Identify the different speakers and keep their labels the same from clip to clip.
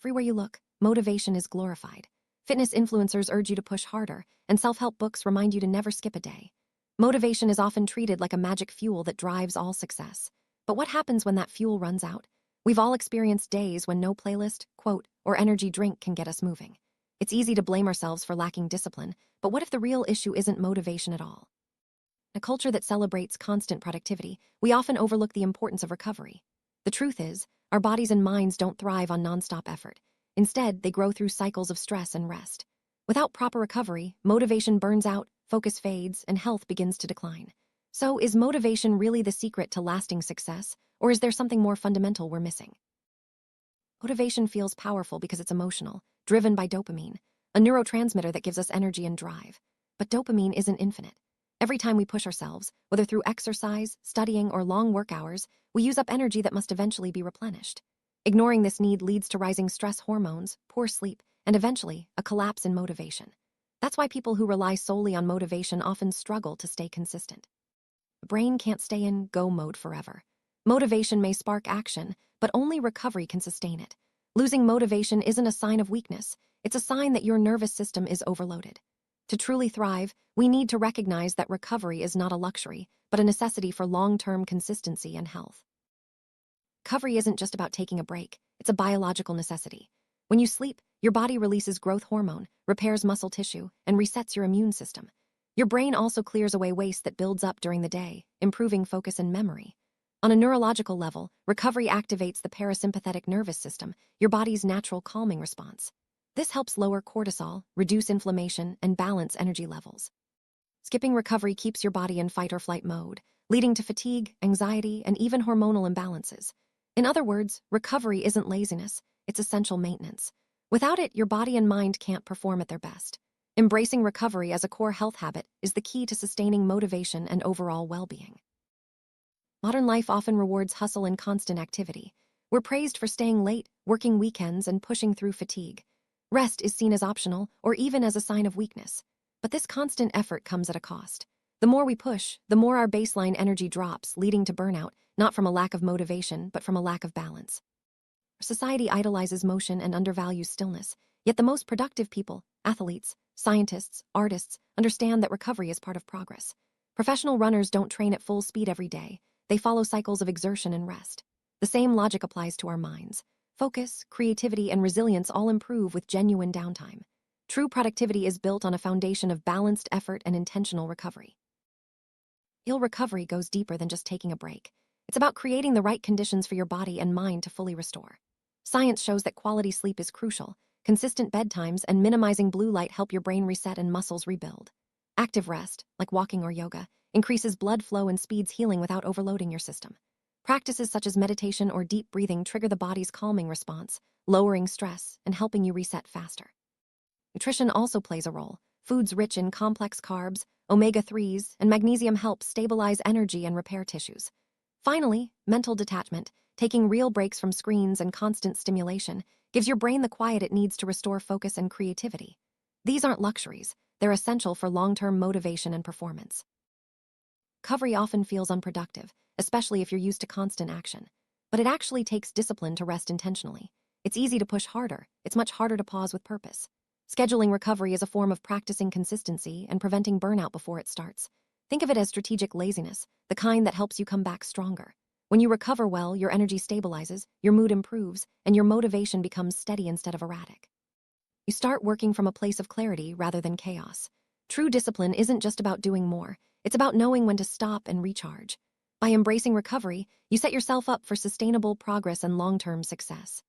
Speaker 1: Everywhere you look, motivation is glorified. Fitness influencers urge you to push harder, and self-help books remind you to never skip a day. Motivation is often treated like a magic fuel that drives all success. But what happens when that fuel runs out? We've all experienced days when no playlist, quote, or energy drink can get us moving. It's easy to blame ourselves for lacking discipline, but what if the real issue isn't motivation at all? In a culture that celebrates constant productivity, we often overlook the importance of recovery. The truth is, our bodies and minds don't thrive on nonstop effort. Instead, they grow through cycles of stress and rest. Without proper recovery, motivation burns out, focus fades, and health begins to decline. So, is motivation really the secret to lasting success, or is there something more fundamental we're missing? Motivation feels powerful because it's emotional, driven by dopamine, a neurotransmitter that gives us energy and drive. But dopamine isn't infinite. Every time we push ourselves, whether through exercise, studying, or long work hours, we use up energy that must eventually be replenished. Ignoring this need leads to rising stress hormones, poor sleep, and eventually, a collapse in motivation. That's why people who rely solely on motivation often struggle to stay consistent. The brain can't stay in go mode forever. Motivation may spark action, but only recovery can sustain it. Losing motivation isn't a sign of weakness, it's a sign that your nervous system is overloaded. To truly thrive, we need to recognize that recovery is not a luxury, but a necessity for long-term consistency and health. Recovery isn't just about taking a break, it's a biological necessity. When you sleep, your body releases growth hormone, repairs muscle tissue, and resets your immune system. Your brain also clears away waste that builds up during the day, improving focus and memory. On a neurological level, recovery activates the parasympathetic nervous system, your body's natural calming response. This helps lower cortisol, reduce inflammation, and balance energy levels. Skipping recovery keeps your body in fight or flight mode, leading to fatigue, anxiety, and even hormonal imbalances. In other words, recovery isn't laziness, it's essential maintenance. Without it, your body and mind can't perform at their best. Embracing recovery as a core health habit is the key to sustaining motivation and overall well-being. Modern life often rewards hustle and constant activity. We're praised for staying late, working weekends, and pushing through fatigue. Rest is seen as optional or even as a sign of weakness. But this constant effort comes at a cost. The more we push, the more our baseline energy drops, leading to burnout, not from a lack of motivation, but from a lack of balance. Our society idolizes motion and undervalues stillness, yet the most productive people, athletes, scientists, artists, understand that recovery is part of progress. Professional runners don't train at full speed every day. They follow cycles of exertion and rest. The same logic applies to our minds. Focus, creativity, and resilience all improve with genuine downtime. True productivity is built on a foundation of balanced effort and intentional recovery. Real recovery goes deeper than just taking a break. It's about creating the right conditions for your body and mind to fully restore. Science shows that quality sleep is crucial. Consistent bedtimes and minimizing blue light help your brain reset and muscles rebuild. Active rest, like walking or yoga, increases blood flow and speeds healing without overloading your system. Practices such as meditation or deep breathing trigger the body's calming response, lowering stress and helping you reset faster. Nutrition also plays a role. Foods rich in complex carbs, omega-3s, and magnesium help stabilize energy and repair tissues. Finally, mental detachment, taking real breaks from screens and constant stimulation, gives your brain the quiet it needs to restore focus and creativity. These aren't luxuries, they're essential for long-term motivation and performance. Recovery often feels unproductive, especially if you're used to constant action. But it actually takes discipline to rest intentionally. It's easy to push harder, it's much harder to pause with purpose. Scheduling recovery is a form of practicing consistency and preventing burnout before it starts. Think of it as strategic laziness, the kind that helps you come back stronger. When you recover well, your energy stabilizes, your mood improves, and your motivation becomes steady instead of erratic. You start working from a place of clarity rather than chaos. True discipline isn't just about doing more, it's about knowing when to stop and recharge. By embracing recovery, you set yourself up for sustainable progress and long-term success.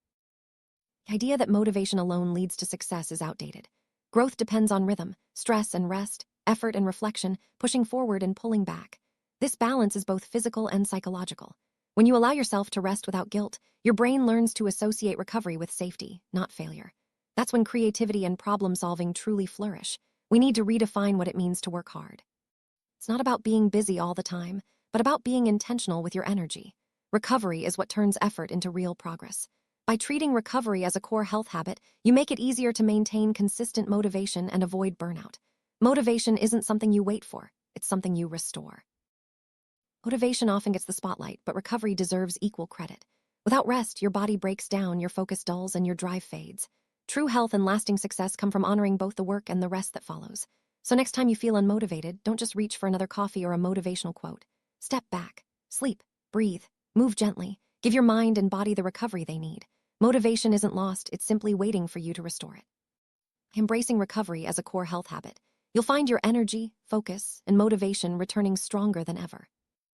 Speaker 1: The idea that motivation alone leads to success is outdated. Growth depends on rhythm, stress and rest, effort and reflection, pushing forward and pulling back. This balance is both physical and psychological. When you allow yourself to rest without guilt, your brain learns to associate recovery with safety, not failure. That's when creativity and problem-solving truly flourish. We need to redefine what it means to work hard. It's not about being busy all the time, but about being intentional with your energy. Recovery is what turns effort into real progress. By treating recovery as a core health habit, you make it easier to maintain consistent motivation and avoid burnout. Motivation isn't something you wait for, it's something you restore. Motivation often gets the spotlight, but recovery deserves equal credit. Without rest, your body breaks down, your focus dulls, and your drive fades. True health and lasting success come from honoring both the work and the rest that follows. So next time you feel unmotivated, don't just reach for another coffee or a motivational quote. Step back, sleep, breathe, move gently. Give your mind and body the recovery they need. Motivation isn't lost, it's simply waiting for you to restore it. Embracing recovery as a core health habit, you'll find your energy, focus, and motivation returning stronger than ever.